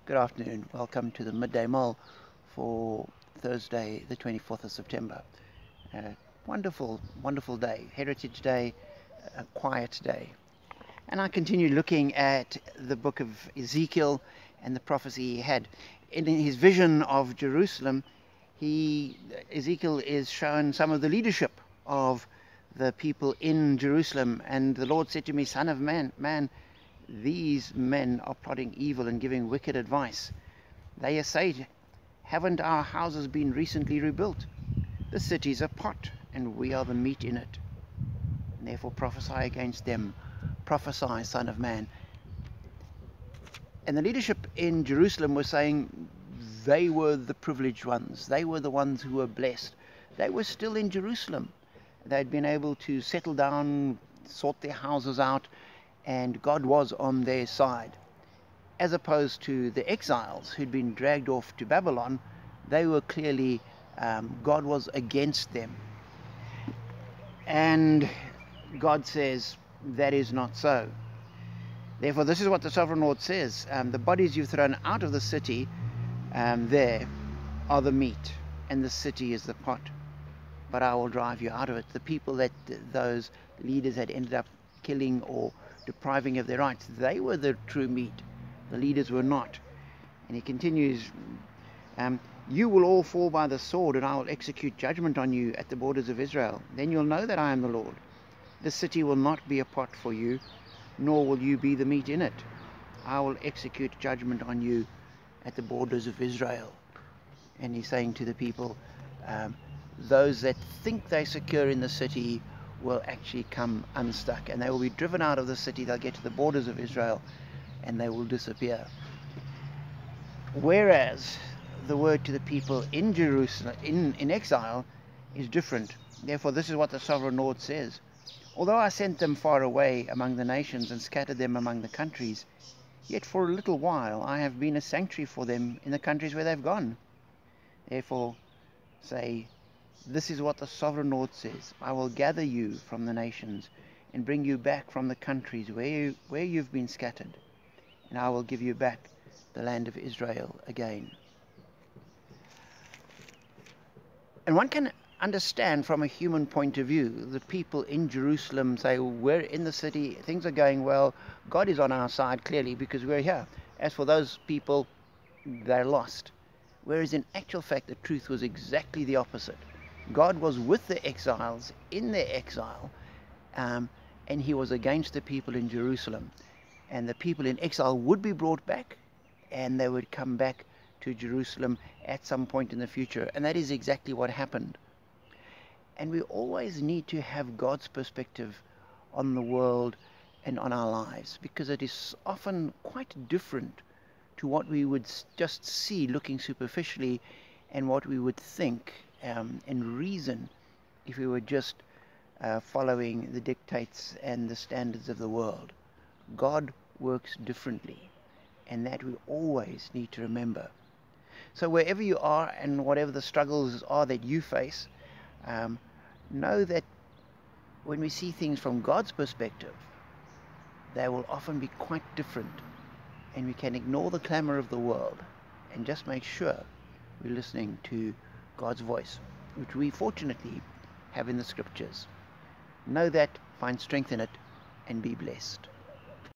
Good afternoon. Welcome to the Midday Mull for Thursday, the 24th of September. Wonderful, wonderful day. Heritage Day, a quiet day. And I continue looking at the book of Ezekiel and the prophecy he had. In his vision of Jerusalem, Ezekiel is shown some of the leadership of the people in Jerusalem. And the Lord said to me, "Son of man, these men are plotting evil and giving wicked advice. They say, haven't our houses been recently rebuilt? The city's a pot, and we are the meat in it. And therefore prophesy against them. Prophesy, Son of man." And the leadership in Jerusalem was saying they were the privileged ones. They were the ones who were blessed. They were still in Jerusalem. They'd been able to settle down, sort their houses out, and God was on their side. As opposed to the exiles who'd been dragged off to Babylon, they were clearly, God was against them. And God says, that is not so. Therefore, this is what the Sovereign Lord says. The bodies you've thrown out of the city, there are the meat, and the city is the pot. But I will drive you out of it. The people that those leaders had ended up killing or depriving of their rights, they were the true meat. The leaders were not. And he continues, you will all fall by the sword, and I will execute judgment on you at the borders of Israel. Then you'll know that I am the Lord. The city will not be a pot for you, nor will you be the meat in it. I will execute judgment on you at the borders of Israel. And he's saying to the people, those that think they're secure in the city will actually come unstuck, and they will be driven out of the city. They'll get to the borders of Israel and they will disappear. Whereas the word to the people in Jerusalem, in exile, is different. Therefore, this is what the Sovereign Lord says. Although I sent them far away among the nations and scattered them among the countries, yet for a little while I have been a sanctuary for them in the countries where they've gone. Therefore, say, this is what the Sovereign Lord says. I will gather you from the nations and bring you back from the countries where you've been scattered, and I will give you back the land of Israel again. And one can understand from a human point of view, the people in Jerusalem say, we're in the city, things are going well, God is on our side clearly because we're here. As for those people, they're lost. Whereas in actual fact, the truth was exactly the opposite. God was with the exiles in their exile, and he was against the people in Jerusalem. And the people in exile would be brought back, and they would come back to Jerusalem at some point in the future. And that is exactly what happened. And we always need to have God's perspective on the world and on our lives, because it is often quite different to what we would just see looking superficially and what we would think and reason if we were just following the dictates and the standards of the world. God works differently, and that we always need to remember. So wherever you are and whatever the struggles are that you face, know that when we see things from God's perspective, they will often be quite different, and we can ignore the clamor of the world and just make sure we're listening to God's voice, which we fortunately have in the scriptures. Know that, find strength in it, and be blessed.